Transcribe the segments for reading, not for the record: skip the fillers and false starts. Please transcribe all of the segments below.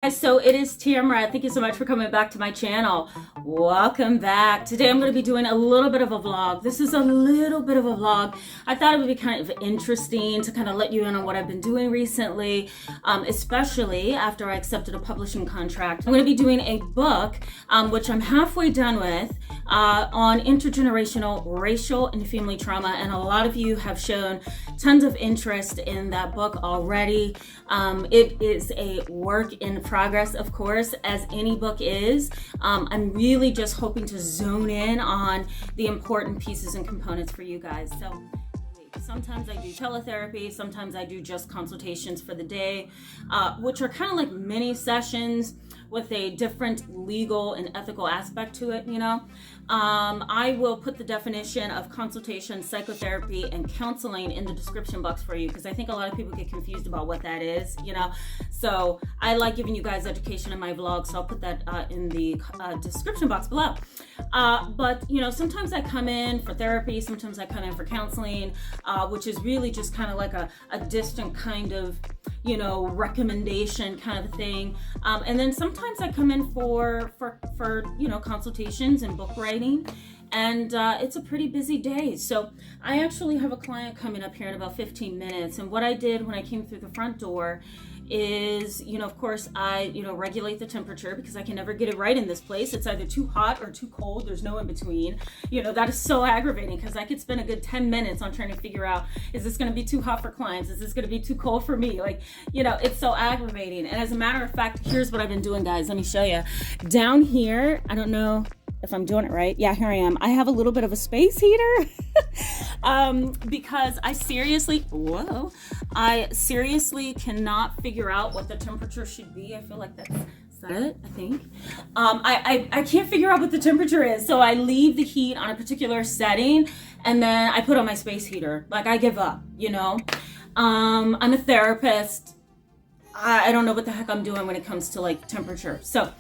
So it is Tamara. Thank you so much for coming back to my channel. Welcome back. Today I'm going to be doing a little bit of a vlog. This is a little bit of a vlog. I thought it would be kind of interesting to kind of let you in on what I've been doing recently, especially after I accepted a publishing contract. I'm going to be doing a book, which I'm halfway done with, on intergenerational racial and family trauma. And a lot of you have shown tons of interest in that book already. It is a work in progress, of course, as any book is. I'm really just hoping to zone in on the important pieces and components for you guys. So sometimes I do teletherapy, sometimes I do just consultations for the day, which are kind of like mini sessions with a different legal and ethical aspect to it, you know. I will put the definition of consultation, psychotherapy, and counseling in the description box for you, because I think a lot of people get confused about what that is, you know. So I like giving you guys education in my vlog, so I'll put that in the description box below. But, you know, sometimes I come in for therapy, sometimes I come in for counseling, which is really just kind of like a distant kind of, you know, recommendation kind of thing. And then sometimes I come in for you know, consultations and book writing. And it's a pretty busy day. So I actually have a client coming up here in about 15 minutes. And what I did when I came through the front door is, you know, of course, I, you know, regulate the temperature, because I can never get it right in this place. It's either too hot or too cold. There's no in between. You know, that is so aggravating, because I could spend a good 10 minutes on trying to figure out, is this going to be too hot for clients? Is this going to be too cold for me? Like, you know, it's so aggravating. And as a matter of fact, here's what I've been doing, guys. Let me show you. Down here, I don't know if I'm doing it right. Yeah, here I am. I have a little bit of a space heater because I seriously cannot figure out what the temperature should be. I feel like that's it, I think. I can't figure out what the temperature is. So I leave the heat on a particular setting, and then I put on my space heater. Like, I give up, you know. I'm a therapist. I don't know what the heck I'm doing when it comes to like temperature. So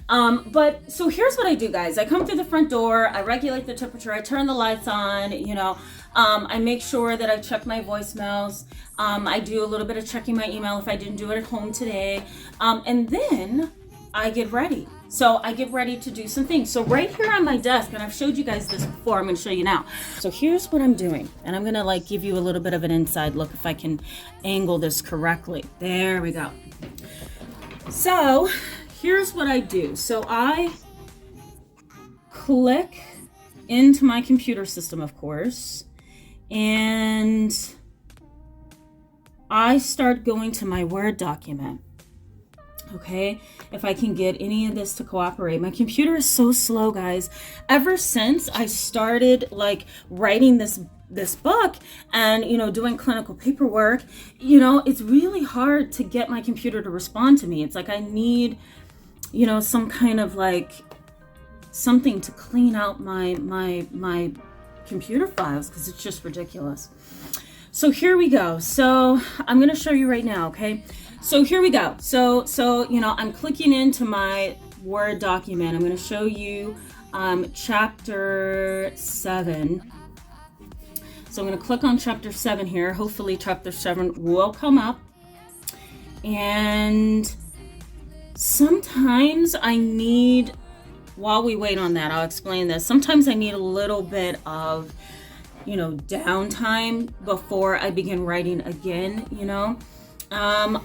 here's what I do, guys. I come through the front door, I regulate the temperature, I turn the lights on, you know, I make sure that I check my voicemails. I do a little bit of checking my email if I didn't do it at home today. And then I get ready. So I get ready to do some things. So right here on my desk, and I've showed you guys this before, I'm going to show you now. So here's what I'm doing. And I'm going to like give you a little bit of an inside look if I can angle this correctly. There we go. So here's what I do. So I click into my computer system, of course, and I start going to my Word document. Okay, if I can get any of this to cooperate. My computer is so slow, guys. Ever since I started like writing this book and, you know, doing clinical paperwork, you know, it's really hard to get my computer to respond to me. It's like I need, you know, some kind of like something to clean out my computer files, because it's just ridiculous. So here we go. So I'm going to show you right now, okay? So here we go. So you know, I'm clicking into my Word document. I'm going to show you chapter 7. So I'm going to click on chapter 7 here. Hopefully chapter 7 will come up. And sometimes I need, while we wait on that, I'll explain this. Sometimes I need a little bit of, you know, downtime before I begin writing again, you know. I'm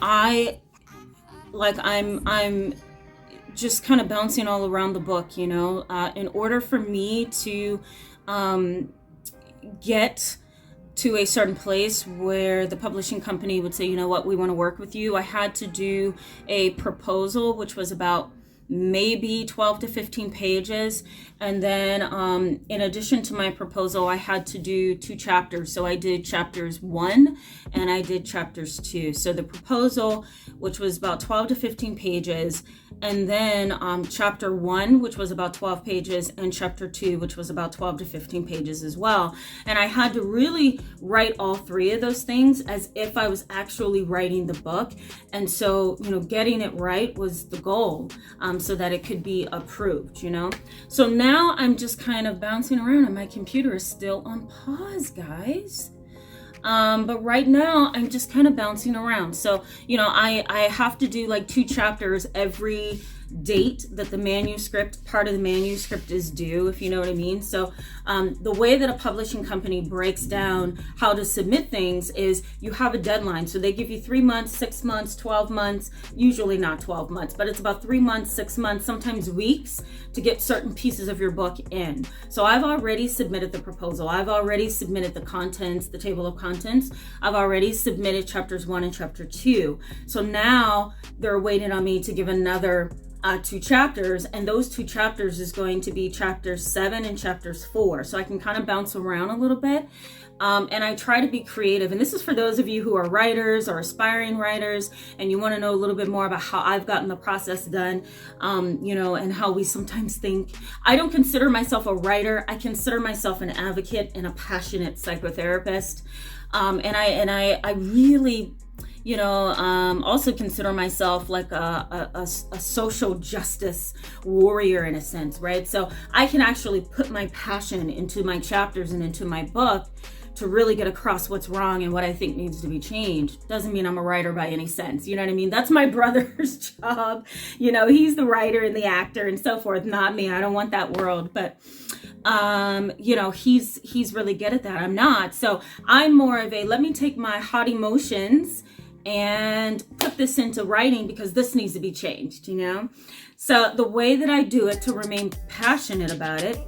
just kind of bouncing all around the book, you know. In order for me to get to a certain place where the publishing company would say, you know what, we want to work with you, I had to do a proposal, which was about maybe 12 to 15 pages. And then in addition to my proposal, I had to do 2 chapters. So I did chapters 1 and I did chapters 2. So the proposal, which was about 12 to 15 pages, and then chapter 1, which was about 12 pages, and chapter 2, which was about 12 to 15 pages as well. And I had to really write all 3 of those things as if I was actually writing the book. And so, you know, getting it right was the goal, so that it could be approved, you know. So now I'm just kind of bouncing around and my computer is still on pause, guys. But right now I'm just kind of bouncing around. So, you know, I have to do like 2 chapters every date that the manuscript, part of the manuscript is due, if you know what I mean. So the way that a publishing company breaks down how to submit things is you have a deadline. So they give you 3 months, 6 months, 12 months, usually not 12 months, but it's about 3 months, 6 months, sometimes weeks to get certain pieces of your book in. So I've already submitted the proposal. I've already submitted the contents, the table of contents. I've already submitted chapters 1 and chapter 2. So now they're waiting on me to give another 2 chapters, and those 2 chapters is going to be chapters 7 and chapters 4. So I can kind of bounce around a little bit. And I try to be creative. And this is for those of you who are writers or aspiring writers, and you want to know a little bit more about how I've gotten the process done, you know, and how we sometimes think. I don't consider myself a writer. I consider myself an advocate and a passionate psychotherapist. And I really, you know, also consider myself like a social justice warrior in a sense, right? So I can actually put my passion into my chapters and into my book to really get across what's wrong and what I think needs to be changed. Doesn't mean I'm a writer by any sense, you know what I mean? That's my brother's job. You know, he's the writer and the actor and so forth, not me. I don't want that world, but you know, he's really good at that. I'm not. So I'm more of a, let me take my hot emotions and put this into writing because this needs to be changed, you know? So the way that I do it to remain passionate about it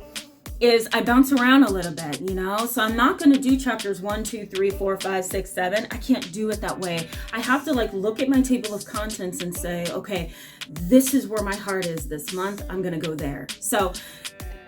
is I bounce around a little bit, you know? So I'm not going to do chapters 1, 2, 3, 4, 5, 6, 7. I can't do it that way. I have to like look at my table of contents and say, okay, this is where my heart is this month. I'm going to go there. So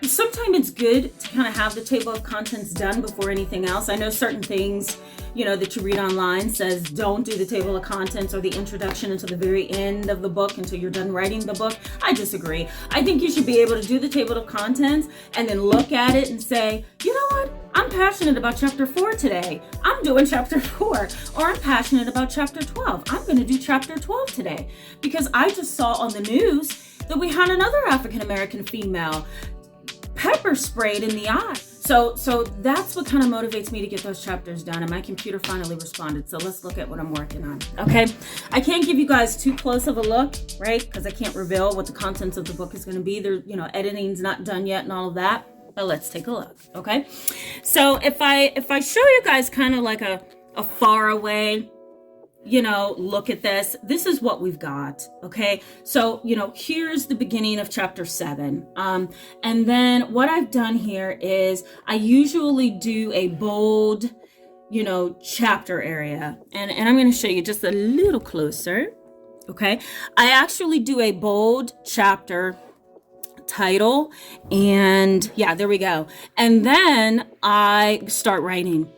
sometimes it's good to kind of have the table of contents done before anything else. I know certain things, you know, that you read online says don't do the table of contents or the introduction until the very end of the book, until you're done writing the book. I disagree. I think you should be able to do the table of contents and then look at it and say, you know what? I'm passionate about chapter 4 today. I'm doing chapter 4. Or I'm passionate about chapter 12. I'm going to do chapter 12 today because I just saw on the news that we had another African-American female pepper sprayed in the eye. So that's what kind of motivates me to get those chapters done. And my computer finally responded. So let's look at what I'm working on. Okay. I can't give you guys too close of a look, right? Because I can't reveal what the contents of the book is going to be. There, you know, editing's not done yet and all of that. But let's take a look. Okay. So if I show you guys kind of like a far away, you know, look at this. This is what we've got. Okay. So, you know, here's the beginning of chapter 7. And then what I've done here is I usually do a bold, you know, chapter area. And I'm going to show you just a little closer. Okay. I actually do a bold chapter title. And yeah, there we go. And then I start writing.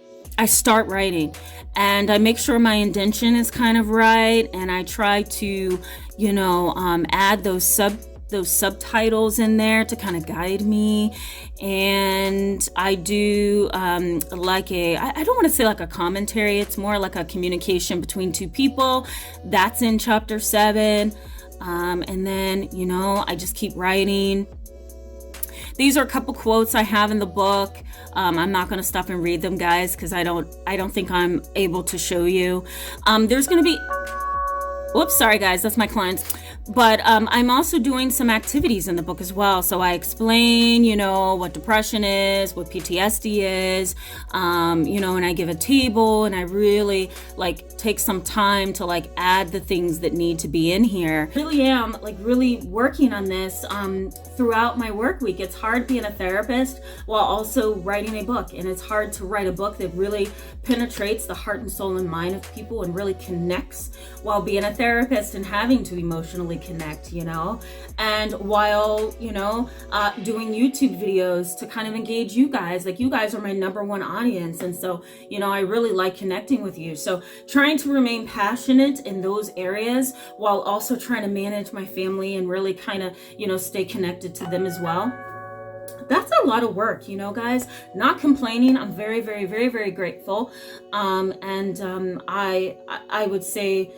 And I make sure my indentation is kind of right, and I try to, you know, add those subtitles in there to kind of guide me. And I do like I don't want to say like a commentary, it's more like a communication between 2 people. That's in chapter 7. And then, you know, I just keep writing. These are a couple quotes I have in the book. I'm not going to stop and read them, guys, because I don't think I'm able to show you. There's going to be, whoops, sorry guys, that's my clients. But I'm also doing some activities in the book as well. So I explain, you know, what depression is, what PTSD is, you know, and I give a table, and I really like take some time to like add the things that need to be in here. I really am like really working on this throughout my work week. It's hard being a therapist while also writing a book, and it's hard to write a book that really penetrates the heart and soul and mind of people and really connects while being a therapist and having to emotionally connect, you know, and while, you know, doing YouTube videos to kind of engage you guys. Like, you guys are my number 1 audience, and so, you know, I really like connecting with you. So trying to remain passionate in those areas while also trying to manage my family and really kind of, you know, stay connected to them as well. That's a lot of work, you know, guys. Not complaining. I'm very, very, very, very grateful. I would say,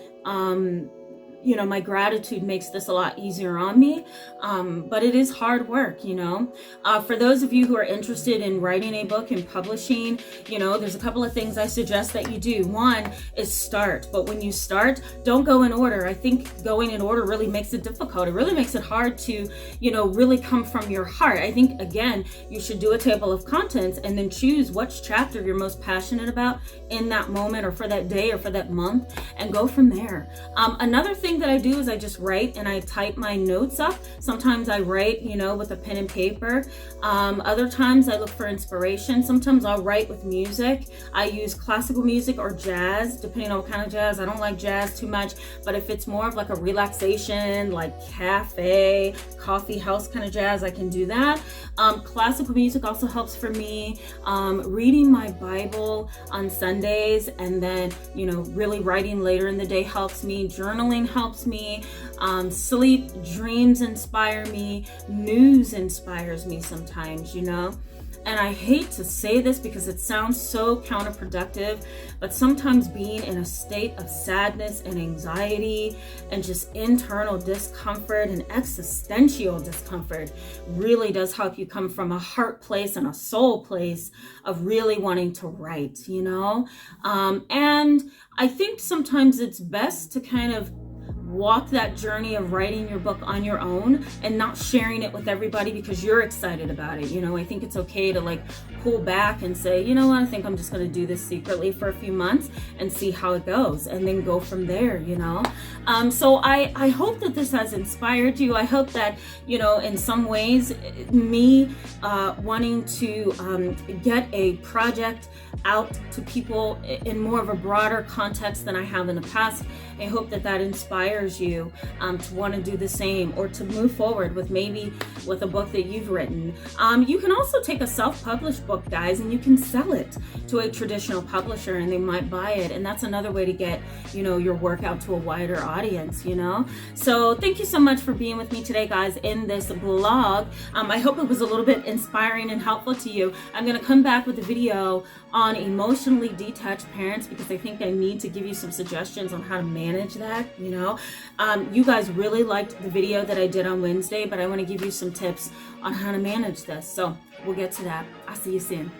my gratitude makes this a lot easier on me. But it is hard work, For those of you who are interested in writing a book and publishing, there's a couple of things I suggest that you do. One is start. But when you start, don't go in order. I think going in order really makes it difficult. It really makes it hard to, really come from your heart. I think, again, you should do a table of contents and then choose which chapter you're most passionate about in that moment or for that day or for that month, and go from there. Another thing that I do is I just write and I type my notes up. Sometimes I write, with a pen and paper. Other times I look for inspiration. Sometimes I'll write with music. I use classical music or jazz, depending on what kind of jazz. I don't like jazz too much, but if it's more of like a relaxation, like cafe, coffee house kind of jazz, I can do that. Classical music also helps for me. Reading my Bible on Sundays and then, really writing later in the day helps me. Journaling helps me. Sleep, dreams inspire me. News inspires me sometimes, And I hate to say this because it sounds so counterproductive, but sometimes being in a state of sadness and anxiety and just internal discomfort and existential discomfort really does help you come from a heart place and a soul place of really wanting to write, And I think sometimes it's best to kind of walk that journey of writing your book on your own and not sharing it with everybody because you're excited about it. I think it's okay to pull back and say, what, I think I'm just going to do this secretly for a few months and see how it goes and then go from there, So I hope that this has inspired you. I hope that, in some ways, me wanting to get a project out to people in more of a broader context than I have in the past, I hope that inspires you to want to do the same or to move forward with a book that you've written. You can also take a self-published book, guys, and you can sell it to a traditional publisher and they might buy it. And that's another way to get, your work out to a wider audience, So thank you so much for being with me today, guys, in this blog. I hope it was a little bit inspiring and helpful to you. I'm going to come back with a video on emotionally detached parents because I think I need to give you some suggestions on how to manage that, You guys really liked the video that I did on Wednesday, but I want to give you some tips on how to manage this. So we'll get to that. I'll see you soon.